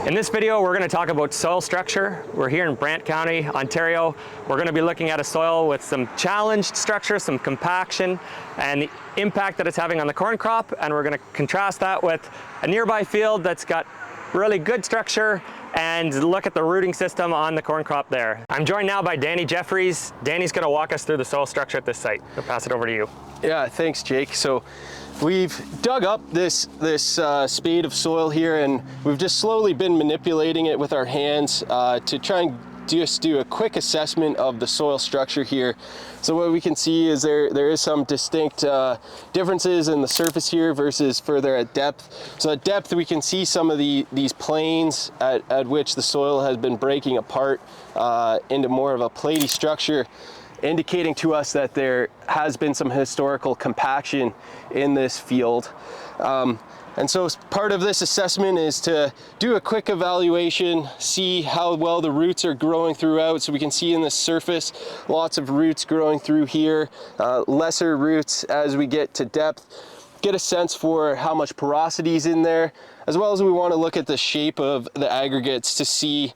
In this video, we're going to talk about soil structure. We're here in Brant County, Ontario. We're going to be looking at a soil with some challenged structure, some compaction, and the impact that it's having on the corn crop. And we're going to contrast that with a nearby field that's got really good structure and look at the rooting system on the corn crop there. I'm joined now by Jeffries. Danny's going to walk us through the soil structure at this site. I'll pass it over to you. Yeah, thanks, Jake. So we've dug up this spade of soil here, and we've just slowly been manipulating it with our hands to try and just do a quick assessment of the soil structure here. So what we can see is there is some distinct differences in the surface here versus further at depth. So at depth we can see some of these planes at which the soil has been breaking apart into more of a platy structure, indicating to us that there has been some historical compaction in this field. And so part of this assessment is to do a quick evaluation, see how well the roots are growing throughout. So we can see in the surface, lots of roots growing through here, lesser roots as we get to depth. Get a sense for how much porosity is in there, as well as we want to look at the shape of the aggregates to see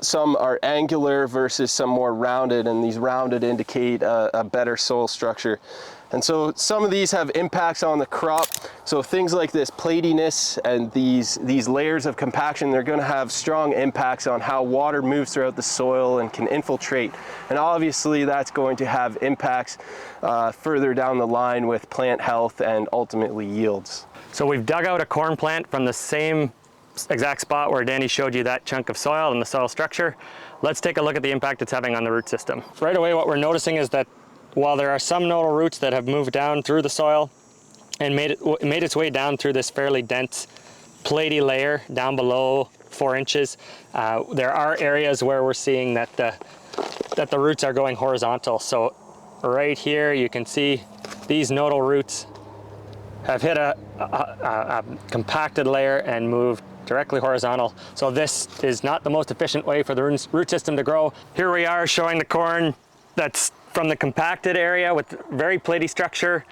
some are angular versus some more rounded, and these rounded indicate a better soil structure. And so some of these have impacts on the crop. So things like this platyness and these layers of compaction, they're going to have strong impacts on how water moves throughout the soil and can infiltrate. And obviously that's going to have impacts further down the line with plant health and ultimately yields. So we've dug out a corn plant from the same exact spot where Danny showed you that chunk of soil and the soil structure. Let's take a look at the impact it's having on the root system. Right away, what we're noticing is that while there are some nodal roots that have moved down through the soil and made its way down through this fairly dense platy layer down below 4 inches, there are areas where we're seeing that the roots are going horizontal. So right here you can see these nodal roots have hit a compacted layer and moved directly horizontal. So this is not the most efficient way for the root system to grow. Here we are showing the corn that's from the compacted area with very platy structure.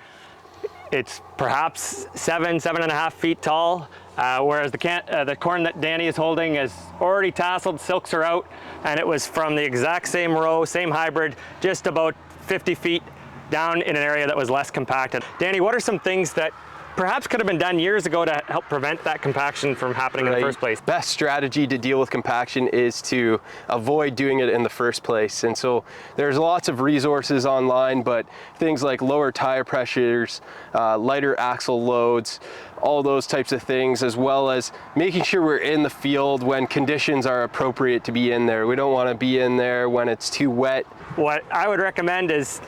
It's perhaps 7.5 feet tall, whereas the corn that Danny is holding is already tasseled, silks are out, and it was from the exact same row, same hybrid, just about 50 feet down in an area that was less compacted. Danny, what are some things that perhaps could have been done years ago to help prevent that compaction from happening in the first place? Best strategy to deal with compaction is to avoid doing it in the first place. And so there's lots of resources online, but things like lower tire pressures, lighter axle loads, all those types of things, as well as making sure we're in the field when conditions are appropriate to be in there. We don't want to be in there when it's too wet. What I would recommend is,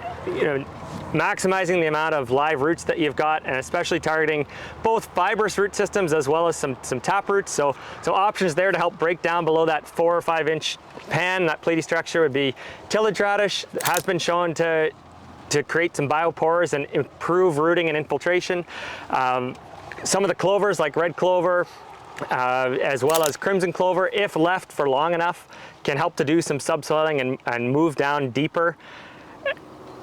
maximizing the amount of live roots that you've got, and especially targeting both fibrous root systems as well as some tap roots. So options there to help break down below that 4 or 5 inch pan, that platy structure, would be tillage radish. It has been shown to create some biopores and improve rooting and infiltration. Some of the clovers like red clover, as well as crimson clover, if left for long enough, can help to do some subsoiling and move down deeper.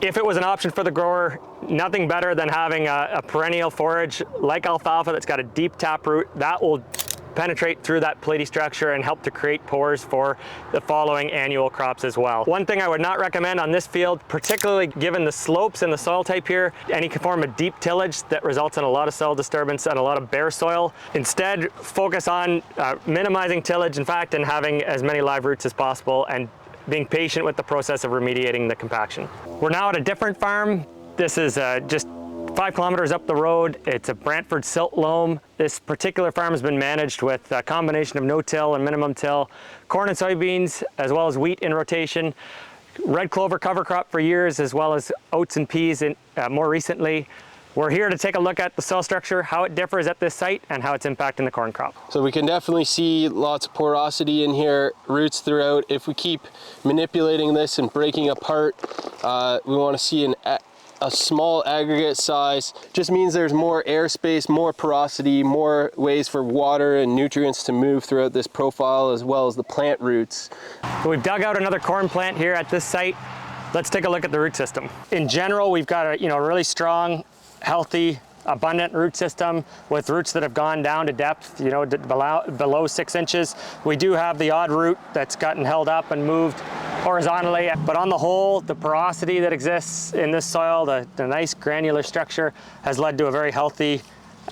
If it was an option for the grower, nothing better than having a perennial forage like alfalfa that's got a deep tap root. That will penetrate through that platy structure and help to create pores for the following annual crops as well. One thing I would not recommend on this field, particularly given the slopes and the soil type here, any form of deep tillage that results in a lot of soil disturbance and a lot of bare soil. Instead, focus on minimizing tillage, in fact, and having as many live roots as possible, and being patient with the process of remediating the compaction. We're now at a different farm. This is just 5 kilometers up the road. It's a Brantford silt loam. This particular farm has been managed with a combination of no-till and minimum till, corn and soybeans, as well as wheat in rotation, red clover cover crop for years, as well as oats and peas more recently. We're here to take a look at the soil structure, how it differs at this site, and how it's impacting the corn crop. So we can definitely see lots of porosity in here, roots throughout. If we keep manipulating this and breaking apart, we want to see a small aggregate size. Just means there's more airspace, more porosity, more ways for water and nutrients to move throughout this profile, as well as the plant roots. So we've dug out another corn plant here at this site. Let's take a look at the root system. In general, we've got a really strong, healthy abundant root system with roots that have gone down to depth, you know, below 6 inches. We do have the odd root that's gotten held up and moved horizontally, but on the whole, the porosity that exists in this soil, the nice granular structure, has led to a very healthy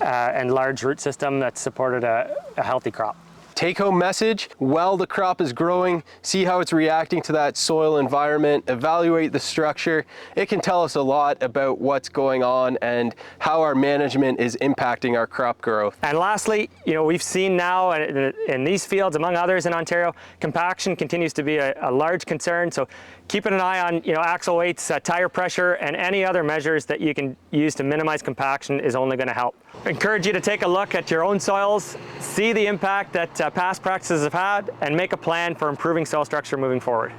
and large root system that's supported a healthy crop. Take-home message, while the crop is growing, see how it's reacting to that soil environment, evaluate the structure. It can tell us a lot about what's going on and how our management is impacting our crop growth. And lastly, you know, we've seen now in these fields, among others in Ontario, compaction continues to be a large concern. So keeping an eye on, you know, axle weights, tire pressure, and any other measures that you can use to minimize compaction is only going to help. I encourage you to take a look at your own soils, see the impact that past practices have had, and make a plan for improving soil structure moving forward.